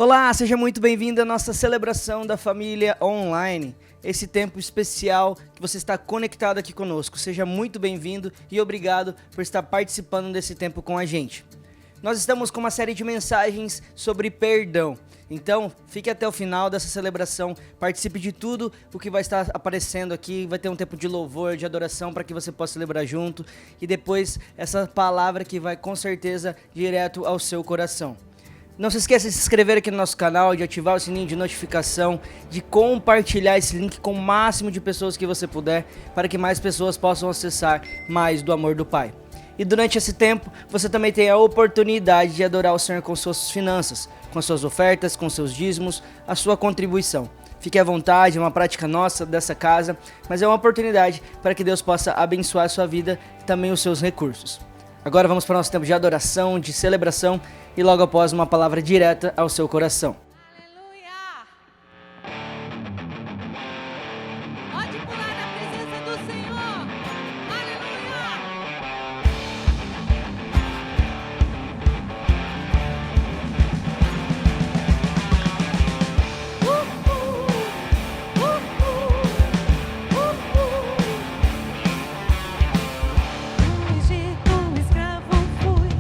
Olá, seja muito bem-vindo à nossa celebração da família online. Esse tempo especial que você está conectado aqui conosco. Seja muito bem-vindo e obrigado por estar participando desse tempo com a gente. Nós estamos com uma série de mensagens sobre perdão. Então, fique até o final dessa celebração, participe de tudo o que vai estar aparecendo aqui, vai ter um tempo de louvor, de adoração para que você possa celebrar junto e depois essa palavra que vai com certeza direto ao seu coração. Não se esqueça de se inscrever aqui no nosso canal, de ativar o sininho de notificação, de compartilhar esse link com o máximo de pessoas que você puder, para que mais pessoas possam acessar mais do amor do Pai. E durante esse tempo, você também tem a oportunidade de adorar o Senhor com suas finanças, com suas ofertas, com seus dízimos, a sua contribuição. Fique à vontade, é uma prática nossa dessa casa, mas é uma oportunidade para que Deus possa abençoar a sua vida e também os seus recursos. Agora vamos para o nosso tempo de adoração, de celebração e logo após uma palavra direta ao seu coração. Aleluia! Pode pular na presença do Senhor. Aleluia! No Egito escravo fui,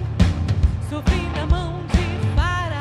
sofri na mão de Faraó.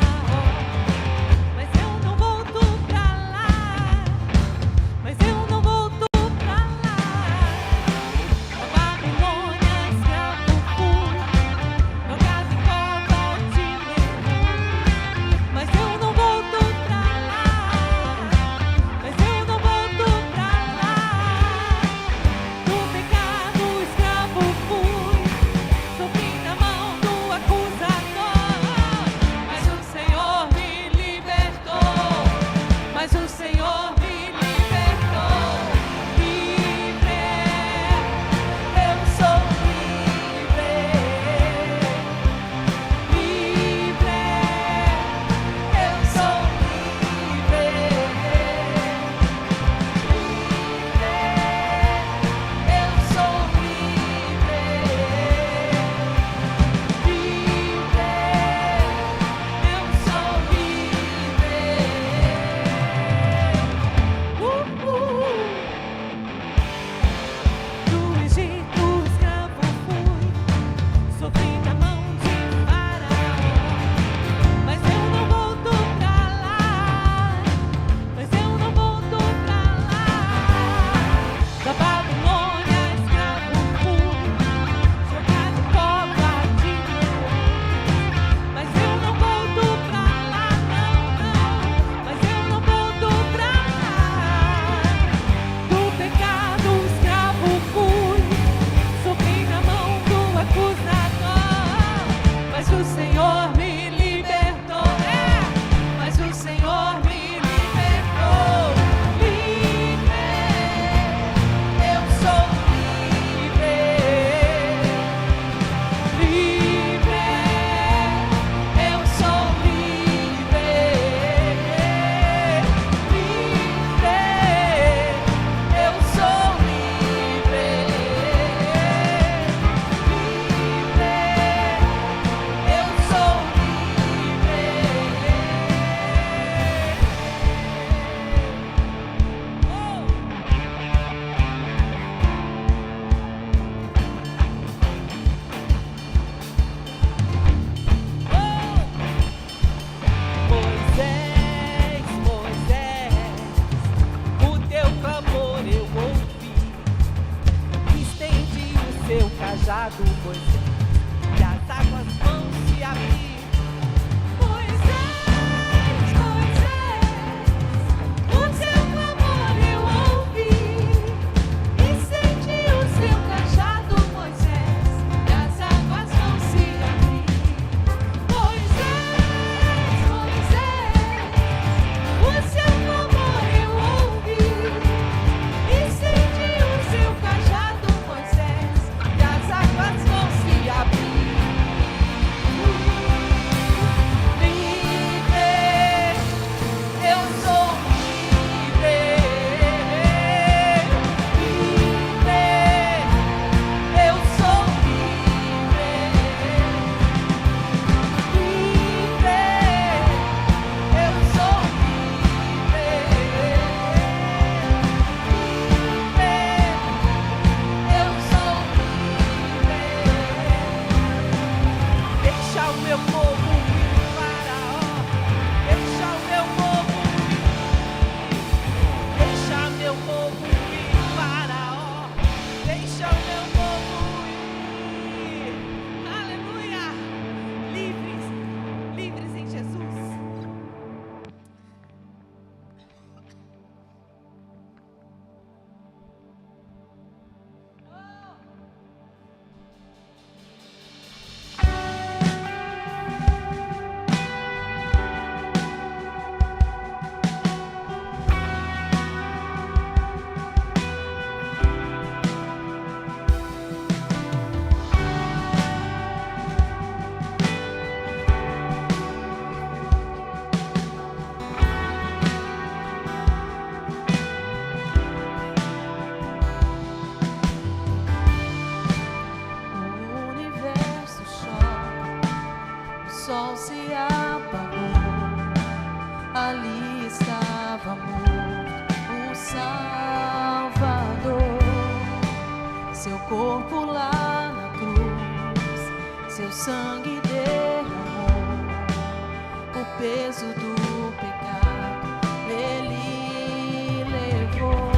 do pecado ele levou.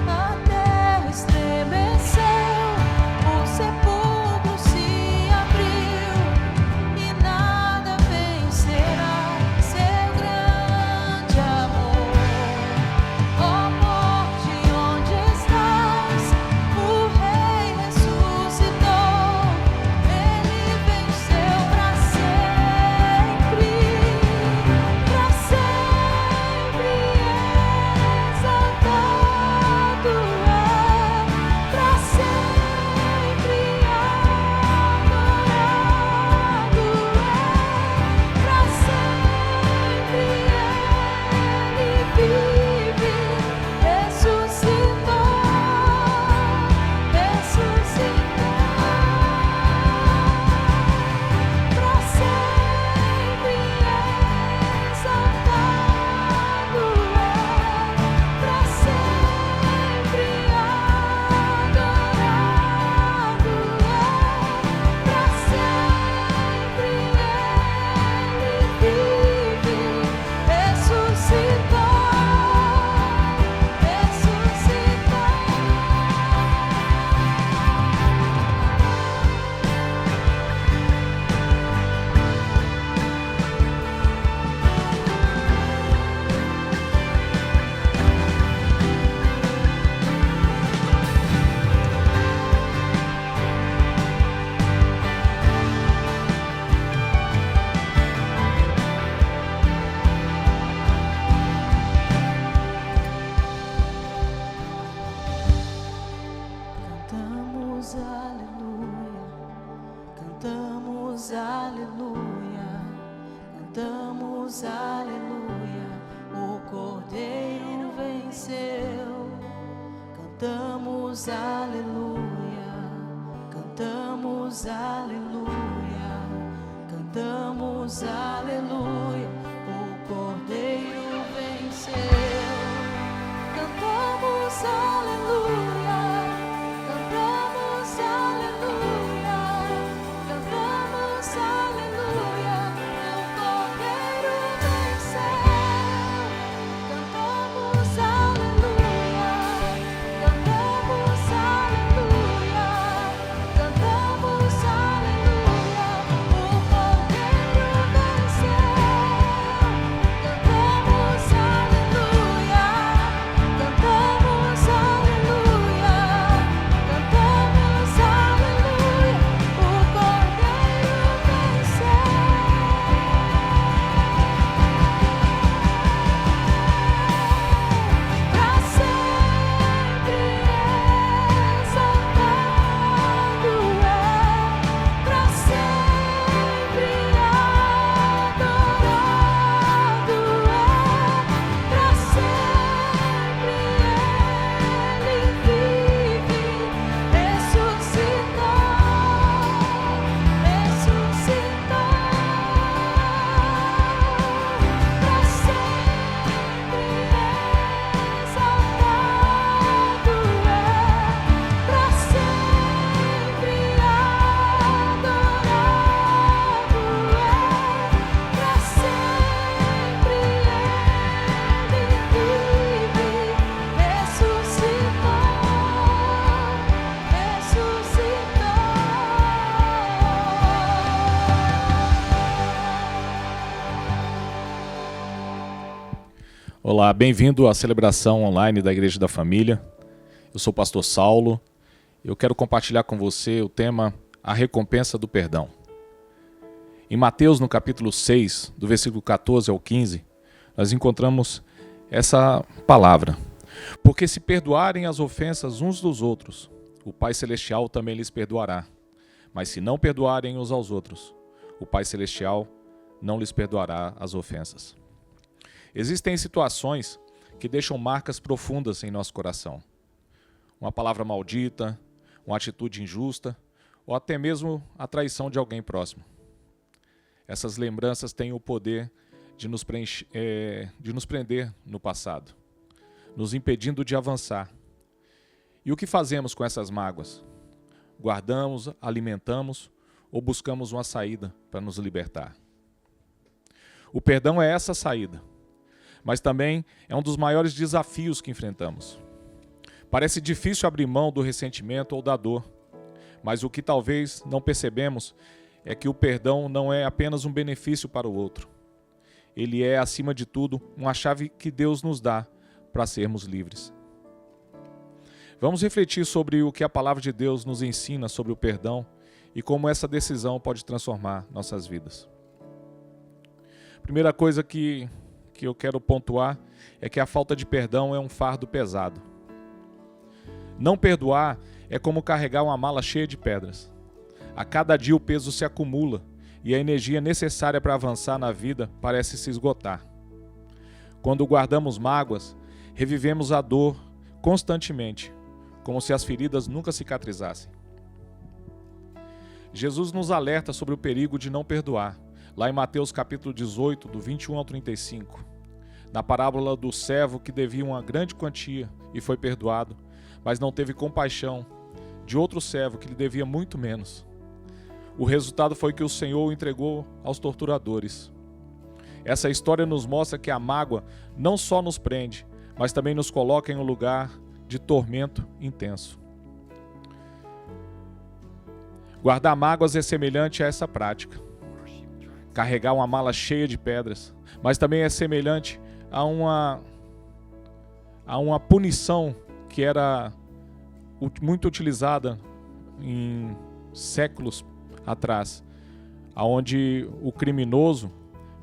A terra estremeceu, o sepulcro se abriu e nada vencerá seu grande amor. Ó morte, onde estás? O Rei ressuscitou, ele venceu para sempre exaltado é, para sempre adorado é, para sempre ele vive, ressuscitou, para sempre exaltado é, para sempre adorado é, para sempre ele vive, ressuscitou. Cantamos aleluia, cantamos aleluia, cantamos aleluia, o Cordeiro venceu. Cantamos aleluia, cantamos aleluia, cantamos aleluia, o Cordeiro venceu. Cantamos aleluia, cantamos aleluia, cantamos aleluia, o Cordeiro venceu. Cantamos aleluia, cantamos aleluia, cantamos aleluia, o Cordeiro venceu. Cantamos aleluia, cantamos aleluia, cantamos aleluia, o Cordeiro venceu. Para sempre exaltado é, para sempre adorado é, para sempre ele vive, ressuscitou, para sempre exaltado é, para sempre adorado é, para sempre ele vive, Olá, bem-vindo à celebração online da Igreja da Família. Eu sou o pastor Saulo. Eu quero compartilhar com você o tema A Recompensa do Perdão. Em Mateus, no capítulo 6, do versículo 14 ao 15, nós encontramos essa palavra. Porque se perdoarem as ofensas uns dos outros, o Pai Celestial também lhes perdoará. Mas se não perdoarem uns aos outros, o Pai Celestial não lhes perdoará as ofensas. Existem situações que deixam marcas profundas em nosso coração. Uma palavra maldita, uma atitude injusta, ou até mesmo a traição de alguém próximo. Essas lembranças têm o poder de nos prender no passado, nos impedindo de avançar. E o que fazemos com essas mágoas? Guardamos, alimentamos ou buscamos uma saída para nos libertar? O perdão é essa saída, mas também é um dos maiores desafios que enfrentamos. Parece difícil abrir mão do ressentimento ou da dor, mas o que talvez não percebemos é que o perdão não é apenas um benefício para o outro. Ele é, acima de tudo, uma chave que Deus nos dá para sermos livres. Vamos refletir sobre o que a palavra de Deus nos ensina sobre o perdão e como essa decisão pode transformar nossas vidas. Primeira coisa que eu quero pontuar é que a falta de perdão é um fardo pesado. Não perdoar é como carregar uma mala cheia de pedras. A cada dia o peso se acumula e a energia necessária para avançar na vida parece se esgotar. Quando guardamos mágoas, revivemos a dor constantemente, como se as feridas nunca cicatrizassem. Jesus nos alerta sobre o perigo de não perdoar, lá em Mateus capítulo 18, do 21 ao 35. Na parábola do servo que devia uma grande quantia e foi perdoado, mas não teve compaixão de outro servo que lhe devia muito menos. O resultado foi que o Senhor o entregou aos torturadores. Essa história nos mostra que a mágoa não só nos prende, mas também nos coloca em um lugar de tormento intenso. Guardar mágoas é semelhante a essa prática. Carregar uma mala cheia de pedras, mas também é semelhante a uma punição que era muito utilizada em séculos atrás, onde o criminoso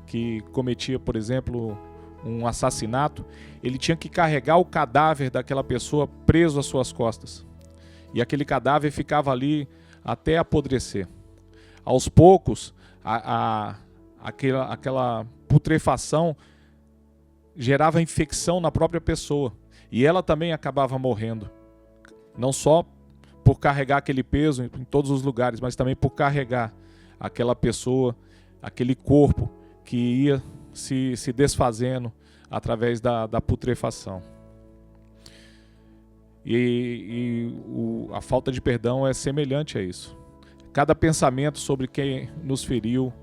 que cometia, por exemplo, um assassinato, ele tinha que carregar o cadáver daquela pessoa preso às suas costas. E aquele cadáver ficava ali até apodrecer. Aos poucos, aquela putrefação gerava infecção na própria pessoa. E ela também acabava morrendo. Não só por carregar aquele peso em todos os lugares, mas também por carregar aquela pessoa, aquele corpo que ia se desfazendo através da putrefação. A falta de perdão é semelhante a isso. Cada pensamento sobre quem nos feriu,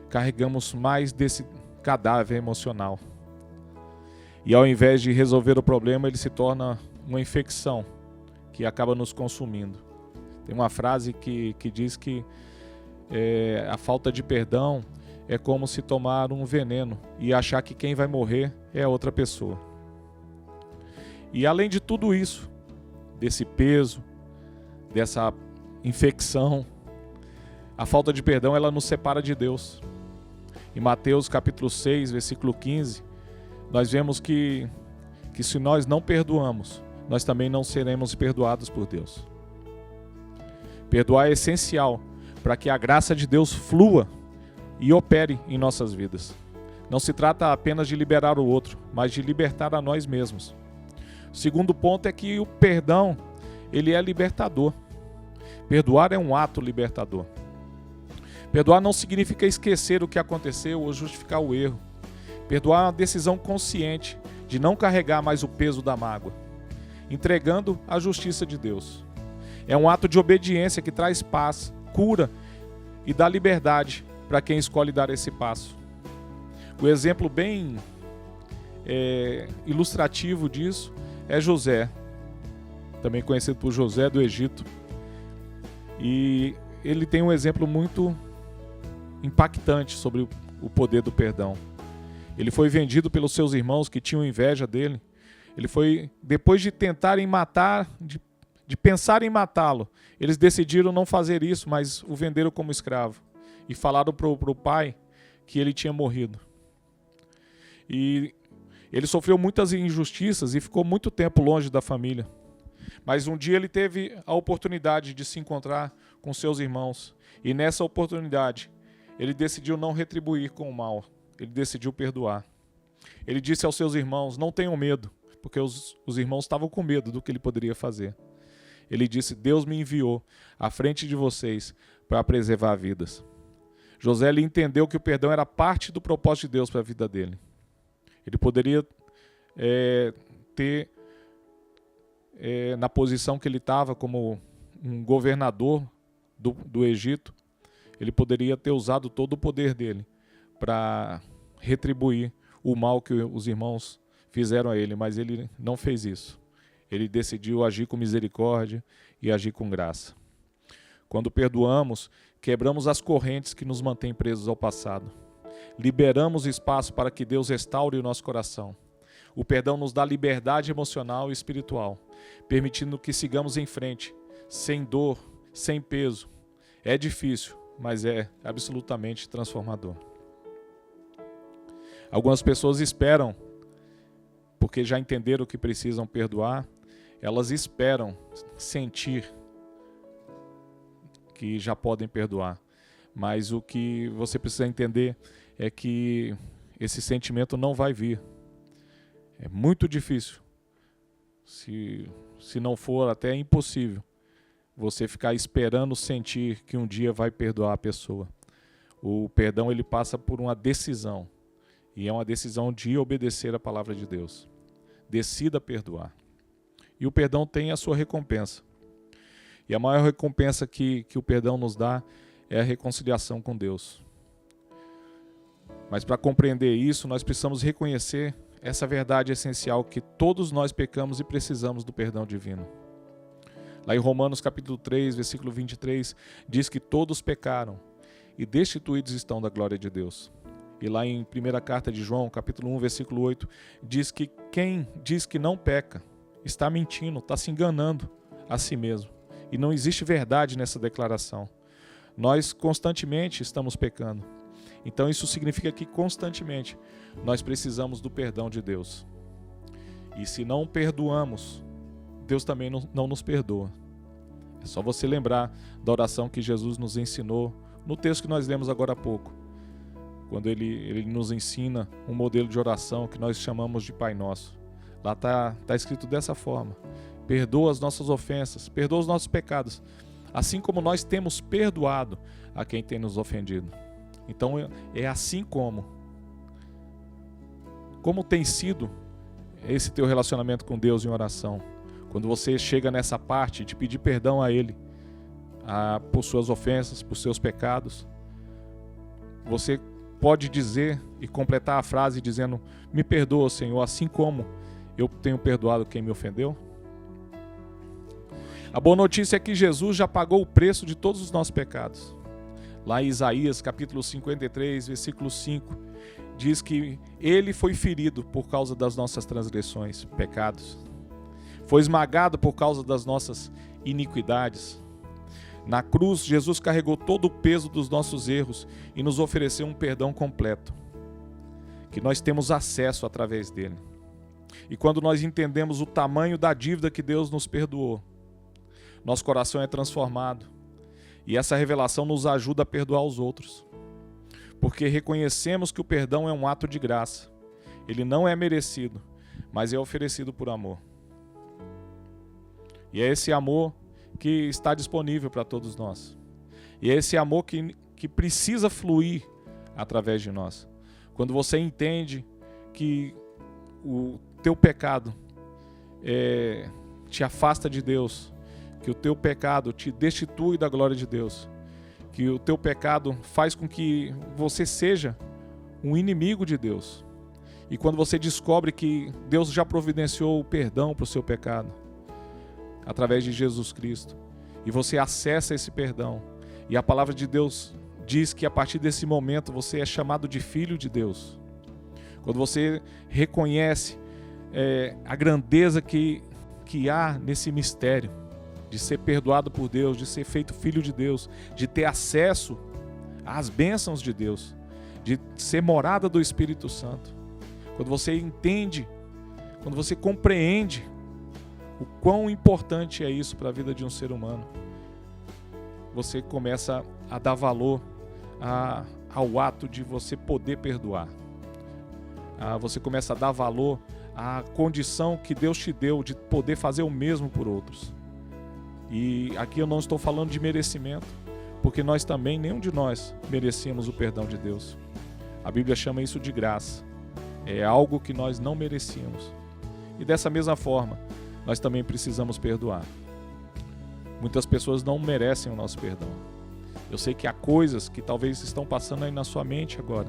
carregamos mais desse cadáver emocional. E ao invés de resolver o problema, ele se torna uma infecção que acaba nos consumindo. Tem uma frase que diz que a falta de perdão é como se tomar um veneno e achar que quem vai morrer é outra pessoa. E além de tudo isso, desse peso, dessa infecção, a falta de perdão ela nos separa de Deus. Em Mateus capítulo 6, versículo 15, nós vemos que se nós não perdoamos, nós também não seremos perdoados por Deus. Perdoar é essencial para que a graça de Deus flua e opere em nossas vidas. Não se trata apenas de liberar o outro, mas de libertar a nós mesmos. O segundo ponto é que o perdão, ele é libertador. Perdoar é um ato libertador. Perdoar não significa esquecer o que aconteceu ou justificar o erro. Perdoar é uma decisão consciente de não carregar mais o peso da mágoa, entregando a justiça de Deus. É um ato de obediência que traz paz, cura e dá liberdade para quem escolhe dar esse passo. O exemplo bem ilustrativo disso é José, também conhecido por José do Egito. E ele tem um exemplo muito impactante sobre o poder do perdão. Ele foi vendido pelos seus irmãos que tinham inveja dele. Ele foi, depois de tentarem matar, de pensar em matá-lo, eles decidiram não fazer isso, mas o venderam como escravo. E falaram para o pai que ele tinha morrido. E ele sofreu muitas injustiças e ficou muito tempo longe da família. Mas um dia ele teve a oportunidade de se encontrar com seus irmãos. E nessa oportunidade, ele decidiu não retribuir com o mal. Ele decidiu perdoar. Ele disse aos seus irmãos, não tenham medo, porque os irmãos estavam com medo do que ele poderia fazer. Ele disse, Deus me enviou à frente de vocês para preservar vidas. José ele entendeu que o perdão era parte do propósito de Deus para a vida dele. Ele poderia ter, na posição que ele estava como um governador do Egito, ele poderia ter usado todo o poder dele para retribuir o mal que os irmãos fizeram a ele, mas ele não fez isso. Ele decidiu agir com misericórdia e agir com graça. Quando perdoamos, quebramos as correntes que nos mantêm presos ao passado. Liberamos espaço para que Deus restaure o nosso coração. O perdão nos dá liberdade emocional e espiritual, permitindo que sigamos em frente, sem dor, sem peso. É difícil, mas é absolutamente transformador. Algumas pessoas esperam, porque já entenderam que precisam perdoar, elas esperam sentir que já podem perdoar. Mas o que você precisa entender é que esse sentimento não vai vir. É muito difícil, se não for até impossível, você ficar esperando sentir que um dia vai perdoar a pessoa. O perdão ele passa por uma decisão, e é uma decisão de obedecer a palavra de Deus. Decida perdoar. E o perdão tem a sua recompensa. E a maior recompensa que o perdão nos dá é a reconciliação com Deus. Mas para compreender isso, nós precisamos reconhecer essa verdade essencial que todos nós pecamos e precisamos do perdão divino. Lá em Romanos capítulo 3, versículo 23, diz que todos pecaram e destituídos estão da glória de Deus. E lá em 1ª carta de João, capítulo 1, versículo 8, diz que quem diz que não peca está mentindo, está se enganando a si mesmo. E não existe verdade nessa declaração. Nós constantemente estamos pecando. Então isso significa que constantemente nós precisamos do perdão de Deus. E se não perdoamos, Deus também não nos perdoa. É só você lembrar da oração que Jesus nos ensinou no texto que nós lemos agora há pouco. Quando ele nos ensina um modelo de oração que nós chamamos de Pai Nosso. Lá está escrito dessa forma: perdoa as nossas ofensas, perdoa os nossos pecados, assim como nós temos perdoado a quem tem nos ofendido. Então é assim como tem sido esse teu relacionamento com Deus em oração. Quando você chega nessa parte de pedir perdão a Ele, por suas ofensas, por seus pecados, você pode dizer e completar a frase dizendo: me perdoa, Senhor, assim como eu tenho perdoado quem me ofendeu. A boa notícia é que Jesus já pagou o preço de todos os nossos pecados. Lá em Isaías, capítulo 53, versículo 5, diz que Ele foi ferido por causa das nossas transgressões, pecados. Foi esmagado por causa das nossas iniquidades. Na cruz, Jesus carregou todo o peso dos nossos erros e nos ofereceu um perdão completo, que nós temos acesso através dele. E quando nós entendemos o tamanho da dívida que Deus nos perdoou, nosso coração é transformado. E essa revelação nos ajuda a perdoar os outros. Porque reconhecemos que o perdão é um ato de graça. Ele não é merecido, mas é oferecido por amor. E é esse amor que está disponível para todos nós. E é esse amor que precisa fluir através de nós. Quando você entende que o teu pecado te afasta de Deus, que o teu pecado te destitui da glória de Deus, que o teu pecado faz com que você seja um inimigo de Deus. E quando você descobre que Deus já providenciou o perdão para o seu pecado, através de Jesus Cristo, e você acessa esse perdão, e a palavra de Deus diz que a partir desse momento você é chamado de filho de Deus. Quando você reconhece a grandeza que há nesse mistério, de ser perdoado por Deus, de ser feito filho de Deus, de ter acesso às bênçãos de Deus, de ser morada do Espírito Santo. Quando você entende, quando você compreende o quão importante é isso para a vida de um ser humano, você começa a dar valor ao ato de você poder perdoar. Você começa a dar valor à condição que Deus te deu de poder fazer o mesmo por outros. E aqui eu não estou falando de merecimento, porque nós também, nenhum de nós, merecemos o perdão de Deus. A Bíblia chama isso de graça. É algo que nós não merecíamos. E dessa mesma forma, nós também precisamos perdoar. Muitas pessoas não merecem o nosso perdão. Eu sei que há coisas que talvez estão passando aí na sua mente agora,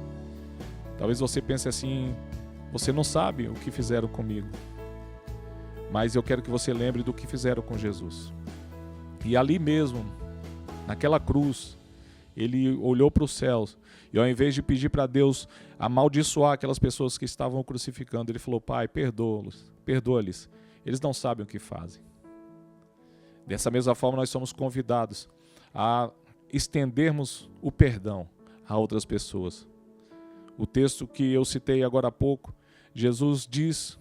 Talvez você pense assim, você não sabe o que fizeram comigo. Mas eu quero que você lembre do que fizeram com Jesus. E ali mesmo, naquela cruz, ele olhou para os céus e ao invés de pedir para Deus amaldiçoar aquelas pessoas que estavam crucificando, ele falou: Pai, perdoa-lhes, eles não sabem o que fazem. Dessa mesma forma, nós somos convidados a estendermos o perdão a outras pessoas. O texto que eu citei agora há pouco, Jesus diz,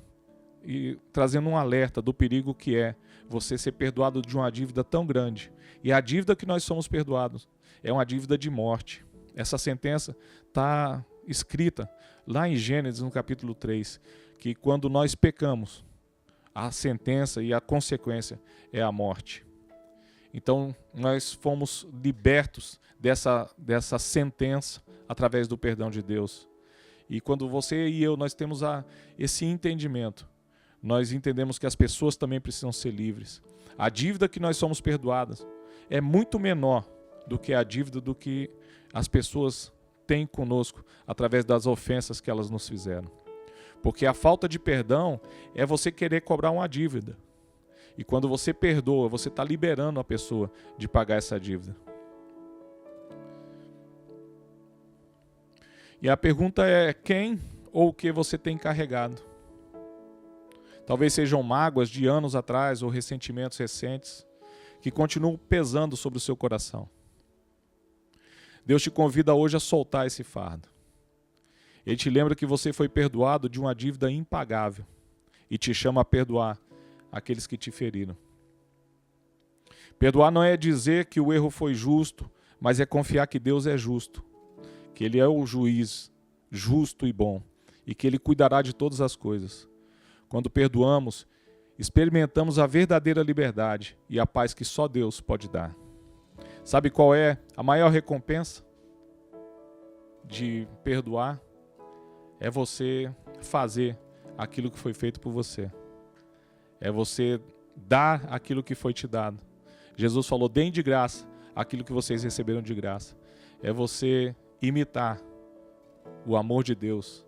e trazendo um alerta do perigo que é você ser perdoado de uma dívida tão grande. E a dívida que nós somos perdoados é uma dívida de morte. Essa sentença está escrita lá em Gênesis, no capítulo 3, que quando nós pecamos, a sentença e a consequência é a morte. Então, nós fomos libertos dessa sentença através do perdão de Deus. E quando você e eu, nós temos esse entendimento, nós entendemos que as pessoas também precisam ser livres. A dívida que nós somos perdoadas é muito menor do que a dívida do que as pessoas têm conosco através das ofensas que elas nos fizeram. Porque a falta de perdão é você querer cobrar uma dívida. E quando você perdoa, você está liberando a pessoa de pagar essa dívida. E a pergunta é: quem ou o que você tem carregado? Talvez sejam mágoas de anos atrás ou ressentimentos recentes que continuam pesando sobre o seu coração. Deus te convida hoje a soltar esse fardo. Ele te lembra que você foi perdoado de uma dívida impagável e te chama a perdoar aqueles que te feriram. Perdoar não é dizer que o erro foi justo, mas é confiar que Deus é justo, que Ele é o juiz justo e bom e que Ele cuidará de todas as coisas. Quando perdoamos, experimentamos a verdadeira liberdade e a paz que só Deus pode dar. Sabe qual é a maior recompensa de perdoar? É você fazer aquilo que foi feito por você. É você dar aquilo que foi te dado. Jesus falou: deem de graça aquilo que vocês receberam de graça. É você imitar o amor de Deus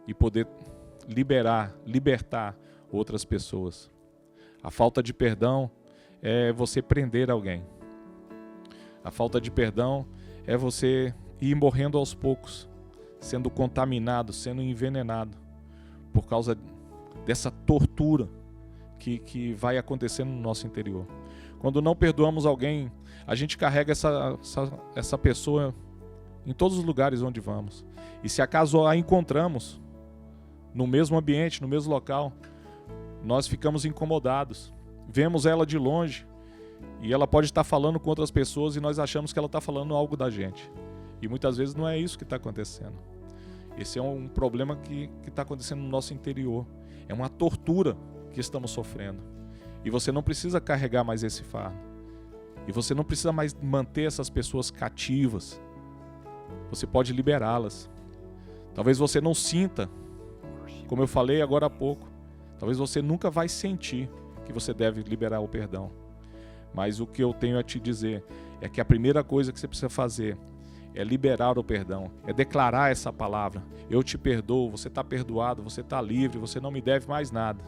e poder libertar outras pessoas. A falta de perdão é você prender alguém. A falta de perdão é você ir morrendo aos poucos, sendo contaminado, sendo envenenado por causa dessa tortura que vai acontecendo no nosso interior. Quando não perdoamos alguém, a gente carrega essa pessoa em todos os lugares onde vamos. E se acaso a encontramos no mesmo ambiente, no mesmo local, nós ficamos incomodados. Vemos ela de longe e ela pode estar falando com outras pessoas e nós achamos que ela está falando algo da gente. E muitas vezes não é isso que está acontecendo. Esse é um problema que está acontecendo no nosso interior. É uma tortura que estamos sofrendo. E você não precisa carregar mais esse fardo. E você não precisa mais manter essas pessoas cativas. Você pode liberá-las. Talvez você não sinta, como eu falei agora há pouco, talvez você nunca vai sentir que você deve liberar o perdão. Mas o que eu tenho a te dizer é que a primeira coisa que você precisa fazer é liberar o perdão, é declarar essa palavra: eu te perdoo, você está perdoado, você está livre, você não me deve mais nada.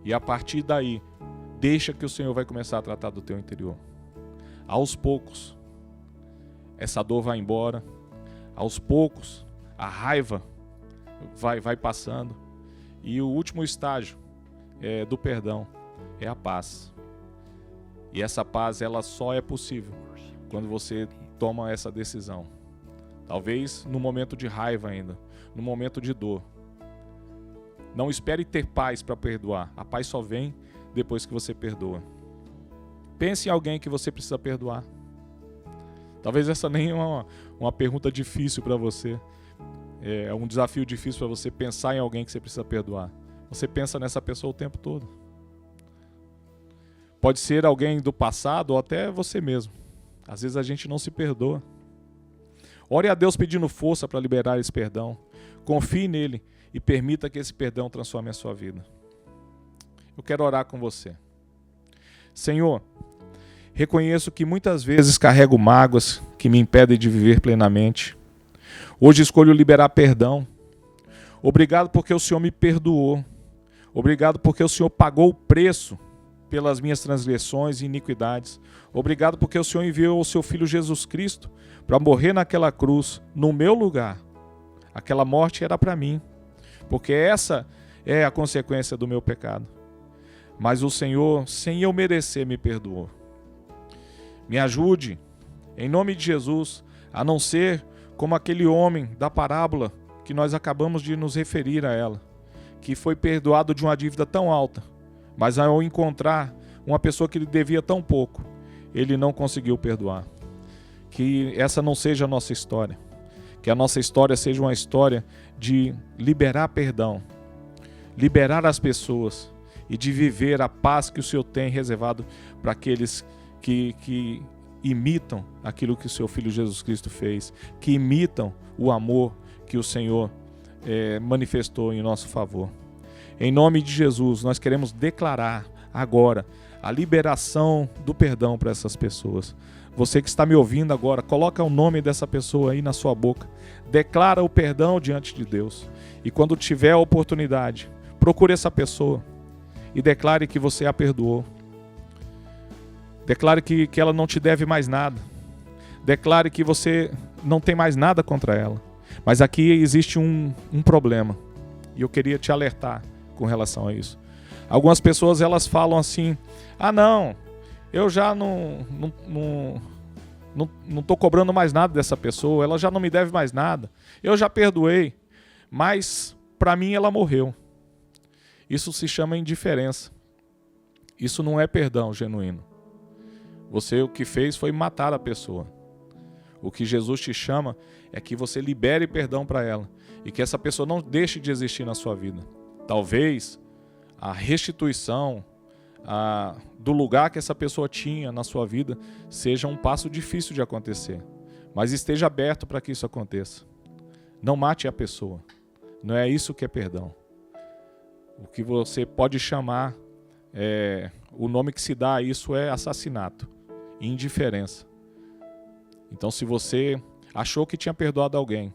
E a partir daí, deixa que o Senhor vai começar a tratar do teu interior. Aos poucos, essa dor vai embora, aos poucos, a raiva vai passando, e o último estágio do perdão é a paz. E essa paz, ela só é possível quando você toma essa decisão. Talvez no momento de raiva ainda, no momento de dor. Não espere ter paz para perdoar. A paz só vem depois que você perdoa. Pense em alguém que você precisa perdoar. Talvez essa nem é uma pergunta difícil para você. É um desafio difícil para você pensar em alguém que você precisa perdoar. Você pensa nessa pessoa o tempo todo. Pode ser alguém do passado ou até você mesmo. Às vezes a gente não se perdoa. Ore a Deus pedindo força para liberar esse perdão. Confie nele e permita que esse perdão transforme a sua vida. Eu quero orar com você. Senhor, reconheço que muitas vezes carrego mágoas que me impedem de viver plenamente. Hoje escolho liberar perdão. Obrigado porque o Senhor me perdoou. Obrigado porque o Senhor pagou o preço pelas minhas transgressões e iniquidades. Obrigado porque o Senhor enviou o seu Filho Jesus Cristo para morrer naquela cruz, no meu lugar. Aquela morte era para mim, porque essa é a consequência do meu pecado. Mas o Senhor, sem eu merecer, me perdoou. Me ajude, em nome de Jesus, a não ser como aquele homem da parábola que nós acabamos de nos referir a ela, que foi perdoado de uma dívida tão alta, mas ao encontrar uma pessoa que lhe devia tão pouco, ele não conseguiu perdoar. Que essa não seja a nossa história. Que a nossa história seja uma história de liberar perdão, liberar as pessoas e de viver a paz que o Senhor tem reservado para aqueles que imitam aquilo que o seu Filho Jesus Cristo fez, que imitam o amor que o Senhor manifestou em nosso favor. Em nome de Jesus, nós queremos declarar agora a liberação do perdão para essas pessoas. Você que está me ouvindo agora, coloca o nome dessa pessoa aí na sua boca. Declara o perdão diante de Deus. E quando tiver a oportunidade, procure essa pessoa e declare que você a perdoou. Declare que ela não te deve mais nada. Declare que você não tem mais nada contra ela. Mas aqui existe um problema. E eu queria te alertar com relação a isso. Algumas pessoas elas falam assim: ah não, eu já não estou cobrando mais nada dessa pessoa, ela já não me deve mais nada, eu já perdoei, mas para mim ela morreu. Isso se chama indiferença. Isso não é perdão genuíno. Você o que fez foi matar a pessoa. O que Jesus te chama é que você libere perdão para ela e que essa pessoa não deixe de existir na sua vida. Talvez a restituição do lugar que essa pessoa tinha na sua vida seja um passo difícil de acontecer, mas esteja aberto para que isso aconteça. Não mate a pessoa. Não é isso que é perdão. O que você pode chamar, o nome que se dá a isso é assassinato, indiferença. Então, se você achou que tinha perdoado alguém,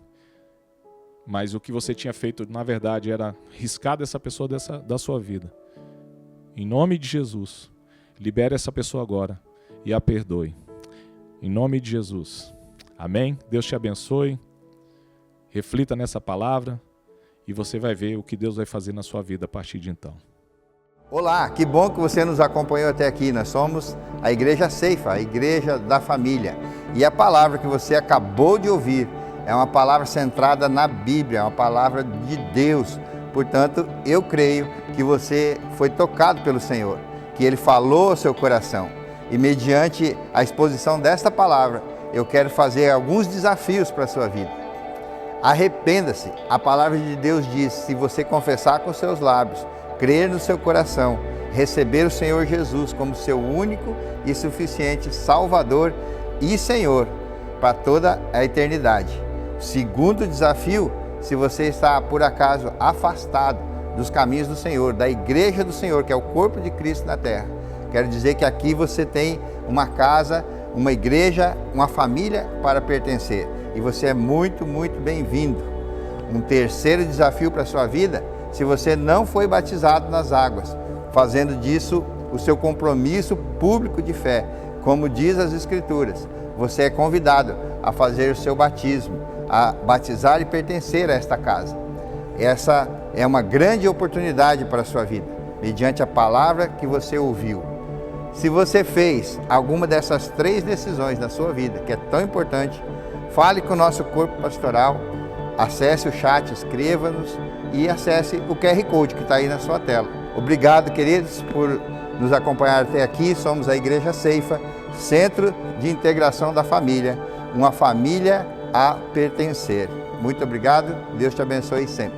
mas o que você tinha feito, na verdade, era riscar essa pessoa da sua vida, em nome de Jesus, libere essa pessoa agora e a perdoe. Em nome de Jesus. Amém? Deus te abençoe. Reflita nessa palavra e você vai ver o que Deus vai fazer na sua vida a partir de então. Olá, que bom que você nos acompanhou até aqui. Nós somos a Igreja Ceifa, a Igreja da Família. E a palavra que você acabou de ouvir é uma palavra centrada na Bíblia, é uma palavra de Deus. Portanto, eu creio que você foi tocado pelo Senhor, que Ele falou ao seu coração. E mediante a exposição desta palavra, eu quero fazer alguns desafios para a sua vida. Arrependa-se. A palavra de Deus diz: se você confessar com seus lábios, crer no seu coração, receber o Senhor Jesus como seu único e suficiente Salvador e Senhor para toda a eternidade. Segundo desafio: se você está por acaso afastado dos caminhos do Senhor, da igreja do Senhor, que é o corpo de Cristo na terra, quero dizer que aqui você tem uma casa, uma igreja, uma família para pertencer. E você é muito, muito bem-vindo. Um terceiro desafio para a sua vida: se você não foi batizado nas águas, fazendo disso o seu compromisso público de fé, como diz as Escrituras, você é convidado a fazer o seu batismo, a batizar e pertencer a esta casa. Essa é uma grande oportunidade para a sua vida, mediante a palavra que você ouviu. Se você fez alguma dessas 3 decisões na sua vida, que é tão importante, fale com o nosso corpo pastoral, acesse o chat, escreva-nos e acesse o QR Code que está aí na sua tela. Obrigado, queridos, por nos acompanhar até aqui. Somos a Igreja Ceifa, Centro de Integração da Família, uma família a pertencer. Muito obrigado, Deus te abençoe sempre.